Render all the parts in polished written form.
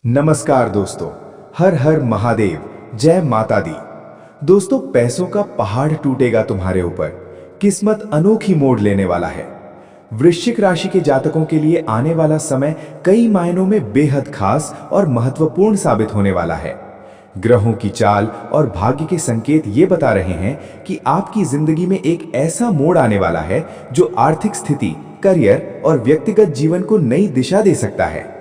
नमस्कार दोस्तों। हर हर महादेव, जय माता दी। दोस्तों, पैसों का पहाड़ टूटेगा तुम्हारे ऊपर। किस्मत अनोखी मोड़ लेने वाला है। वृश्चिक राशि के जातकों के लिए आने वाला समय कई मायनों में बेहद खास और महत्वपूर्ण साबित होने वाला है। ग्रहों की चाल और भाग्य के संकेत ये बता रहे हैं कि आपकी जिंदगी में एक ऐसा मोड़ आने वाला है जो आर्थिक स्थिति, करियर और व्यक्तिगत जीवन को नई दिशा दे सकता है।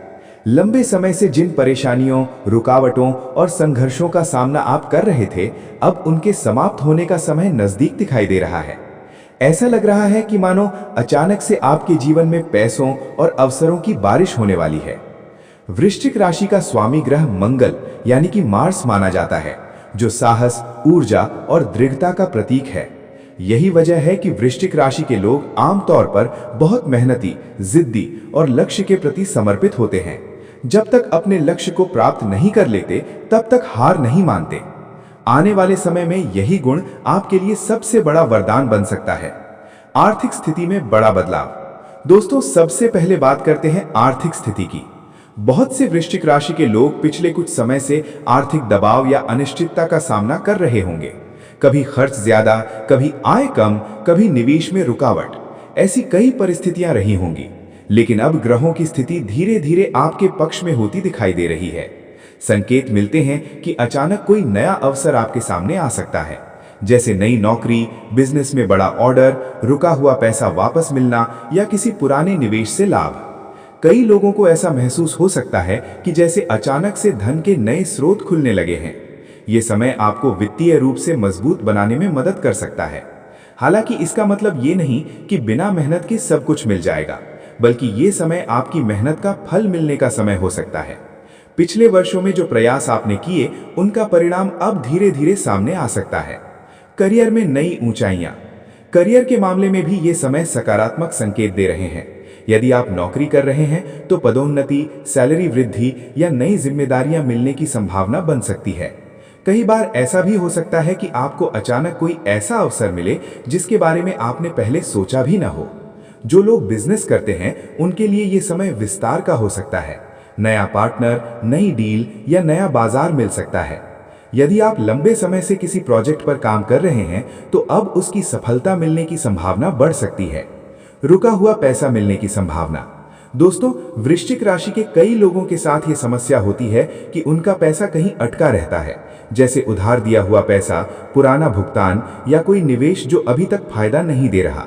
लंबे समय से जिन परेशानियों, रुकावटों और संघर्षों का सामना आप कर रहे थे, अब उनके समाप्त होने का समय नजदीक दिखाई दे रहा है। ऐसा लग रहा है कि मानो अचानक से आपके जीवन में पैसों और अवसरों की बारिश होने वाली है। वृश्चिक राशि का स्वामी ग्रह मंगल यानी कि मार्स माना जाता है, जो साहस, ऊर्जा और दृढ़ता का प्रतीक है। यही वजह है कि वृश्चिक राशि के लोग आमतौर पर बहुत मेहनती, जिद्दी और लक्ष्य के प्रति समर्पित होते हैं। जब तक अपने लक्ष्य को प्राप्त नहीं कर लेते, तब तक हार नहीं मानते। आने वाले समय में यही गुण आपके लिए सबसे बड़ा वरदान बन सकता है। आर्थिक स्थिति में बड़ा बदलाव। दोस्तों, सबसे पहले बात करते हैं आर्थिक स्थिति की। बहुत से वृश्चिक राशि के लोग पिछले कुछ समय से आर्थिक दबाव या अनिश्चितता का सामना कर रहे होंगे। कभी खर्च ज्यादा, कभी आय कम, कभी निवेश में रुकावट। ऐसी कई परिस्थितियां रही होंगी, लेकिन अब ग्रहों की स्थिति धीरे धीरे आपके पक्ष में होती दिखाई दे रही है। संकेत मिलते हैं कि अचानक कोई नया अवसर आपके सामने आ सकता है, जैसे नई नौकरी, बिजनेस में बड़ा ऑर्डर, रुका हुआ पैसा वापस मिलना या किसी पुराने निवेश से लाभ। कई लोगों को ऐसा महसूस हो सकता है कि जैसे अचानक से धन के नए स्रोत खुलने लगे हैं। ये समय आपको वित्तीय रूप से मजबूत बनाने में मदद कर सकता है। हालांकि इसका मतलब ये नहीं कि बिना मेहनत के सब कुछ मिल जाएगा, बल्कि ये समय आपकी मेहनत का फल मिलने का समय हो सकता है। पिछले वर्षों में जो प्रयास आपने किए, उनका परिणाम अब धीरे धीरे सामने आ सकता है। करियर में नई ऊंचाइयां। करियर के मामले में भी ये समय सकारात्मक संकेत दे रहे हैं। यदि आप नौकरी कर रहे हैं तो पदोन्नति, सैलरी वृद्धि या नई जिम्मेदारियां मिलने की संभावना बन सकती है। कई बार ऐसा भी हो सकता है कि आपको अचानक कोई ऐसा अवसर मिले जिसके बारे में आपने पहले सोचा भी ना हो। जो लोग बिजनेस करते हैं, उनके लिए ये समय विस्तार का हो सकता है। नया पार्टनर, नई डील या नया बाजार मिल सकता है। यदि आप लंबे समय से किसी प्रोजेक्ट पर काम कर रहे हैं, तो अब उसकी सफलता मिलने की संभावना बढ़ सकती है। रुका हुआ पैसा मिलने की संभावना। दोस्तों, वृश्चिक राशि के कई लोगों के साथ ये समस्या होती है कि उनका पैसा कहीं अटका रहता है, जैसे उधार दिया हुआ पैसा, पुराना भुगतान या कोई निवेश जो अभी तक फायदा नहीं दे रहा।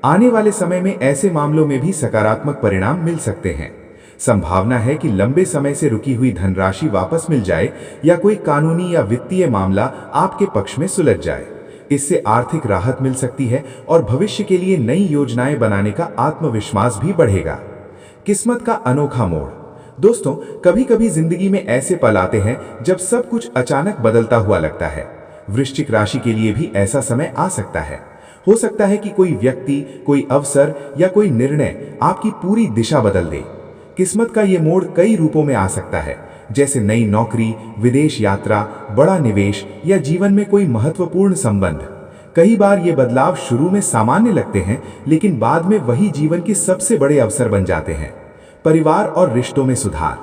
आने वाले समय में ऐसे मामलों में भी सकारात्मक परिणाम मिल सकते हैं। संभावना है कि लंबे समय से रुकी हुई धनराशि वापस मिल जाए या कोई कानूनी या वित्तीय मामला आपके पक्ष में सुलझ जाए। इससे आर्थिक राहत मिल सकती है और भविष्य के लिए नई योजनाएं बनाने का आत्मविश्वास भी बढ़ेगा। किस्मत का अनोखा मोड़। दोस्तों, कभी कभी जिंदगी में ऐसे पल आते हैं जब सब कुछ अचानक बदलता हुआ लगता है। वृश्चिक राशि के लिए भी ऐसा समय आ सकता है। हो सकता है कि कोई व्यक्ति, कोई अवसर या कोई निर्णय आपकी पूरी दिशा बदल दे। किस्मत का ये मोड़ कई रूपों में आ सकता है, जैसे नई नौकरी, विदेश यात्रा, बड़ा निवेश या जीवन में कोई महत्वपूर्ण संबंध। कई बार ये बदलाव शुरू में सामान्य लगते हैं, लेकिन बाद में वही जीवन के सबसे बड़े अवसर बन जाते हैं। परिवार और रिश्तों में सुधार।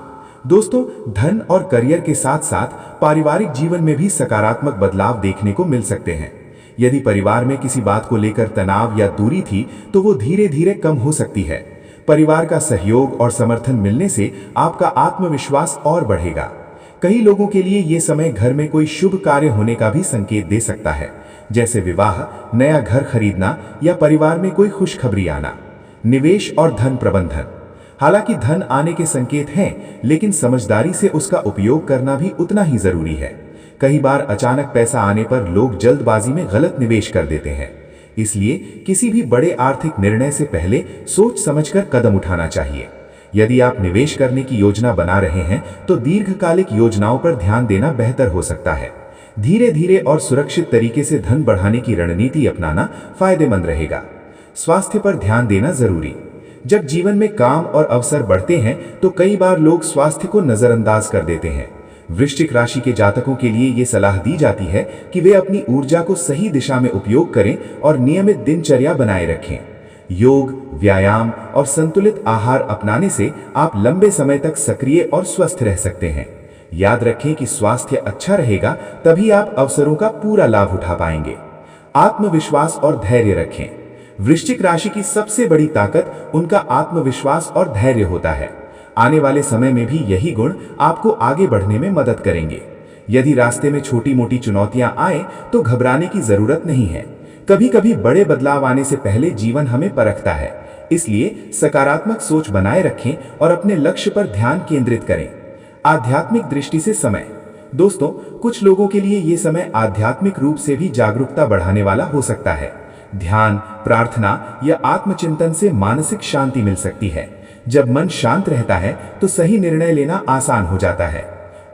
दोस्तों, धन और करियर के साथ साथ पारिवारिक जीवन में भी सकारात्मक बदलाव देखने को मिल सकते हैं। यदि परिवार में किसी बात को लेकर तनाव या दूरी थी, तो वो धीरे धीरे कम हो सकती है। परिवार का सहयोग और समर्थन मिलने से आपका आत्मविश्वास और बढ़ेगा। कई लोगों के लिए ये समय घर में कोई शुभ कार्य होने का भी संकेत दे सकता है, जैसे विवाह, नया घर खरीदना या परिवार में कोई खुशखबरी आना। निवेश और धन प्रबंधन। हालांकि धन आने के संकेत हैं, लेकिन समझदारी से उसका उपयोग करना भी उतना ही जरूरी है। कई बार अचानक पैसा आने पर लोग जल्दबाजी में गलत निवेश कर देते हैं। इसलिए किसी भी बड़े आर्थिक निर्णय से पहले सोच समझकर कदम उठाना चाहिए। यदि आप निवेश करने की योजना बना रहे हैं, तो दीर्घकालिक योजनाओं पर ध्यान देना बेहतर हो सकता है। धीरे धीरे और सुरक्षित तरीके से धन बढ़ाने की रणनीति अपनाना फायदेमंद रहेगा। स्वास्थ्य पर ध्यान देना जरूरी। जब जीवन में काम और अवसर बढ़ते हैं, तो कई बार लोग स्वास्थ्य को नजरअंदाज कर देते हैं। वृश्चिक राशि के जातकों के लिए ये सलाह दी जाती है कि वे अपनी ऊर्जा को सही दिशा में उपयोग करें और नियमित दिनचर्या बनाए रखें। योग, व्यायाम और संतुलित आहार अपनाने से आप लंबे समय तक सक्रिय और स्वस्थ रह सकते हैं। याद रखें कि स्वास्थ्य अच्छा रहेगा तभी आप अवसरों का पूरा लाभ उठा पाएंगे। आत्मविश्वास और धैर्य रखें। वृश्चिक राशि की सबसे बड़ी ताकत उनका आत्मविश्वास और धैर्य होता है। आने वाले समय में भी यही गुण आपको आगे बढ़ने में मदद करेंगे। यदि रास्ते में छोटी मोटी चुनौतियां आए तो घबराने की जरूरत नहीं है। कभी कभी बड़े बदलाव आने से पहले जीवन हमें परखता है, इसलिए सकारात्मक सोच बनाए रखें और अपने लक्ष्य पर ध्यान केंद्रित करें। आध्यात्मिक दृष्टि से समय। दोस्तों, कुछ लोगों के लिए ये समय आध्यात्मिक रूप से भी जागरूकता बढ़ाने वाला हो सकता है। ध्यान, प्रार्थना या आत्मचिंतन से मानसिक शांति मिल सकती है। जब मन शांत रहता है तो सही निर्णय लेना आसान हो जाता है।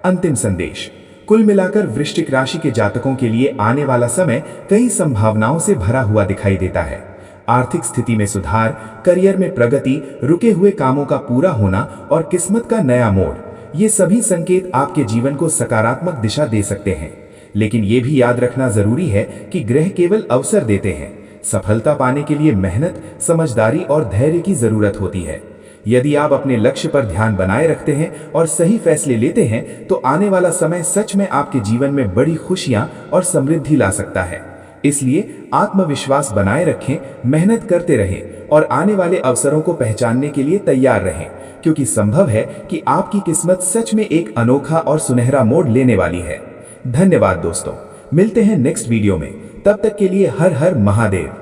अंतिम संदेश। कुल मिलाकर वृश्चिक राशि के जातकों के लिए आने वाला समय कई संभावनाओं से भरा हुआ दिखाई देता है। आर्थिक स्थिति में सुधार, करियर में प्रगति, रुके हुए कामों का पूरा होना और किस्मत का नया मोड़, ये सभी संकेत आपके जीवन को सकारात्मक दिशा दे सकते हैं। लेकिन ये भी याद रखना जरूरी है कि ग्रह केवल अवसर देते हैं। सफलता पाने के लिए मेहनत, समझदारी और धैर्य की जरूरत होती है। यदि आप अपने लक्ष्य पर ध्यान बनाए रखते हैं और सही फैसले लेते हैं तो आने वाला समय सच में आपके जीवन में बड़ी खुशियां और समृद्धि ला सकता है। इसलिए आत्मविश्वास बनाए रखें, मेहनत करते रहें और आने वाले अवसरों को पहचानने के लिए तैयार रहें, क्योंकि संभव है कि आपकी किस्मत सच में एक अनोखा और सुनहरा मोड़ लेने वाली है। धन्यवाद दोस्तों, मिलते हैं नेक्स्ट वीडियो में। तब तक के लिए हर हर महादेव।